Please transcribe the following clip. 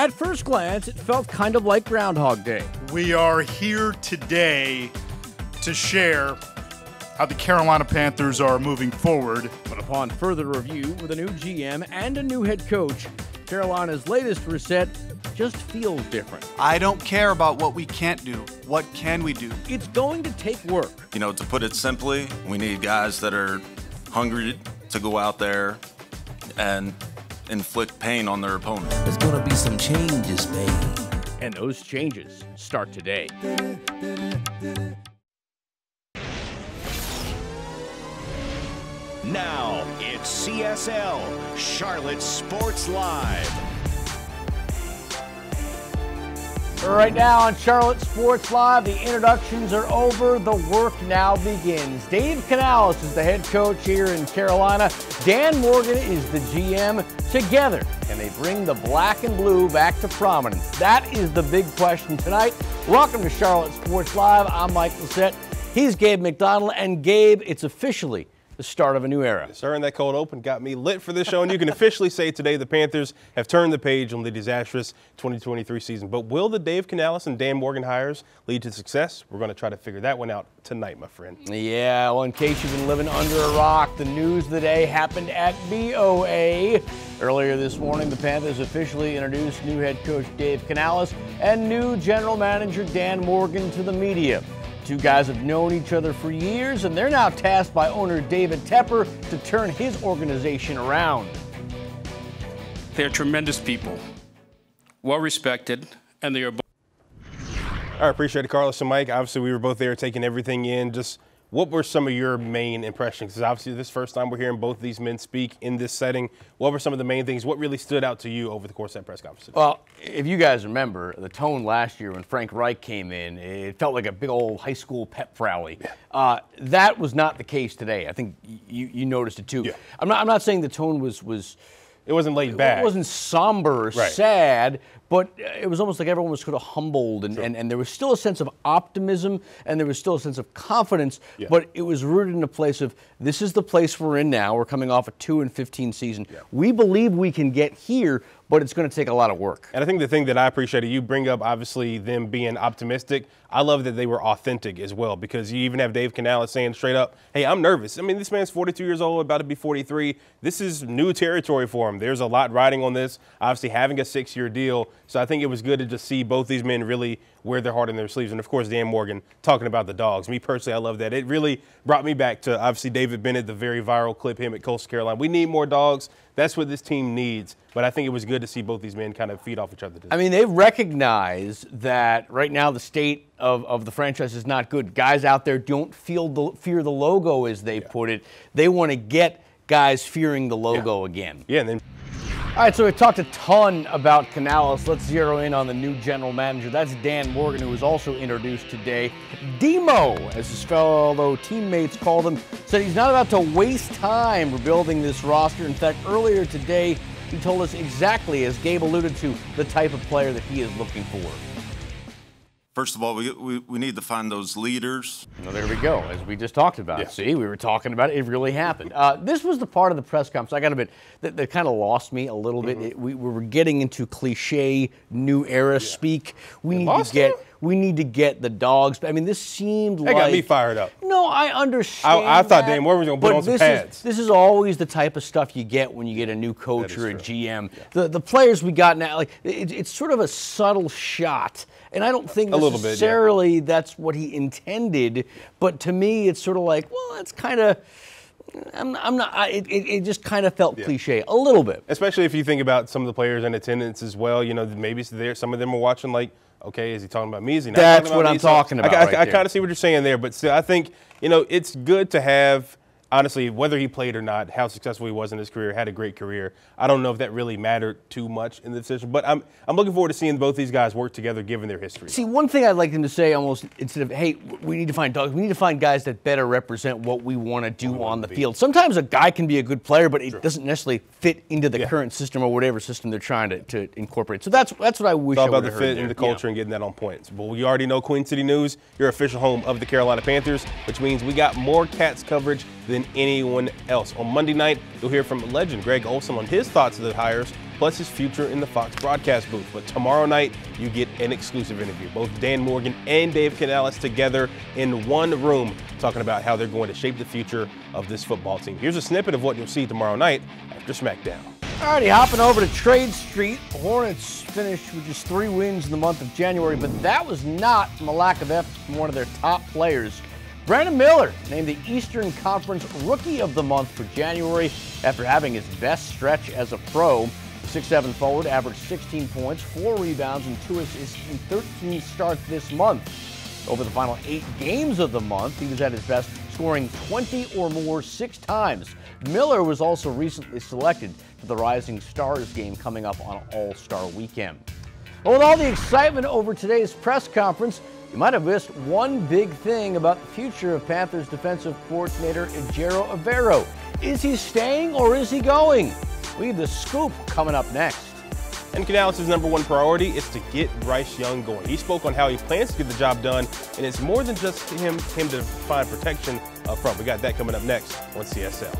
At first glance, it felt kind of like Groundhog Day. We are here today to share how the Carolina Panthers are moving forward. But upon further review with a new GM and a new head coach, Carolina's latest reset just feels different. I don't care about what we can't do. What can we do? It's going to take work. You know, to put it simply, we need guys that are hungry to go out there and inflict pain on their opponent. There's gonna be some changes made. And those changes start today. Now it's CSL, Charlotte Sports Live. Right now on Charlotte Sports Live, the introductions are over, the work now begins. Dave Canales is the head coach here in Carolina. Dan Morgan is the GM. Together, can they bring the black and blue back to prominence? That is the big question tonight. Welcome to Charlotte Sports Live. I'm Mike Lissette. He's Gabe McDonald. And Gabe, it's officially the start of a new era. Yes, sir, and that cold open got me lit for this show, and you can officially say today the Panthers have turned the page on the disastrous 2023 season. But will the Dave Canales and Dan Morgan hires lead to success? We're going to try to figure that one out tonight, my friend. Yeah, well, in case you've been living under a rock, the news of the day happened at BOA. Earlier this morning, the Panthers officially introduced new head coach Dave Canales and new general manager Dan Morgan to the media. Two guys have known each other for years, and they're now tasked by owner David Tepper to turn his organization around. They're tremendous people, well-respected, and they are both. All right, appreciate it, Carlos and Mike. Obviously, we were both there taking everything in. Just what were some of your main impressions? Because obviously, this first time we're hearing both of these men speak in this setting. What were some of the main things? What really stood out to you over the course of that press conference today? Well, if you guys remember, the tone last year when Frank Reich came in, it felt like a big old high school pep rally. Yeah. That was not the case today. I think you noticed it too. Yeah. I'm not saying the tone was it wasn't laid back. It wasn't somber or sad, but it was almost like everyone was sort of humbled, and there was still a sense of optimism, and there was still a sense of confidence, but it was rooted in a place of, this is the place we're in now. We're coming off a 2-15 season. Yeah. We believe we can get here, but it's going to take a lot of work. And I think the thing that I appreciated, you bring up obviously them being optimistic. I love that they were authentic as well, because you even have Dave Canales saying straight up, hey, I'm nervous. I mean, this man's 42 years old, about to be 43. This is new territory for him. There's a lot riding on this, obviously having a 6-year deal. So I think it was good to just see both these men really wear their heart in their sleeves. And, of course, Dan Morgan talking about the dogs. Me personally, I love that. It really brought me back to, obviously, David Bennett, the very viral clip, him at Coastal Carolina. We need more dogs. That's what this team needs. But I think it was good to see both these men kind of feed off each other today. I mean, they recognize that right now the state of the franchise is not good. Guys out there don't fear the logo, as they put it. They want to get guys fearing the logo again. Yeah, and then. All right, so we talked a ton about Canales. Let's zero in on the new general manager. That's Dan Morgan, who was also introduced today. Demo, as his fellow teammates called him, said he's not about to waste time rebuilding this roster. In fact, earlier today, he told us exactly, as Gabe alluded to, the type of player that he is looking for. First of all, we need to find those leaders. Well, there we go, as we just talked about. Yeah. See, we were talking about it. It really happened. This was the part of the press conference, I got to admit, that kind of lost me a little bit. We were getting into cliche new era speak. We need to get the dogs. I mean, this seemed like. That got me fired up. No, I understand. I thought Dan Morgan was going to put on some pads. This is always the type of stuff you get when you get a new coach or a GM. Yeah. The players we got now, like it's sort of a subtle shot. And I don't think necessarily that's what he intended, but to me it's sort of like, well, it's kind of, it just kind of felt cliche a little bit. Especially if you think about some of the players in attendance as well. You know, maybe some of them are watching like, okay, is he talking about me? Is he not That's talking about what me? I'm talking about. I kind of see what you're saying there, but still, I think, you know, it's good to have. Honestly, whether he played or not, how successful he was in his career, had a great career. I don't know if that really mattered too much in the decision, but I'm looking forward to seeing both these guys work together given their history. See, one thing I'd like him to say almost instead of, hey, we need to find dogs, we need to find guys that better represent what we want to do on the field. Sometimes a guy can be a good player, but it doesn't necessarily fit into the current system or whatever system they're trying to incorporate. So that's what I wish I would have heard. It's all about the fit and the culture and getting that on point. Well, you already know Queen City News, your official home of the Carolina Panthers, which means we got more Cats coverage than anyone else. On Monday night, you'll hear from legend Greg Olsen on his thoughts of the hires. plus his future in the Fox broadcast booth. But tomorrow night, you get an exclusive interview. Both Dan Morgan and Dave Canales together in one room talking about how they're going to shape the future of this football team. Here's a snippet of what you'll see tomorrow night after SmackDown. Alrighty, hopping over to Trade Street. Hornets finished with just 3 wins in the month of January, but that was not from a lack of effort from one of their top players. Brandon Miller named the Eastern Conference Rookie of the Month for January after having his best stretch as a pro. 6'7" forward averaged 16 points, 4 rebounds, and 2 assists in 13 starts this month. Over the final 8 games of the month, he was at his best, scoring 20 or more 6 times. Miller was also recently selected for the Rising Stars game coming up on All-Star Weekend. Well, with all the excitement over today's press conference, you might have missed one big thing about the future of Panthers defensive coordinator Ejiro Evero. Is he staying or is he going? We have the scoop coming up next. And Canales' #1 priority is to get Bryce Young going. He spoke on how he plans to get the job done, and it's more than just him to find protection up front. We got that coming up next on CSL.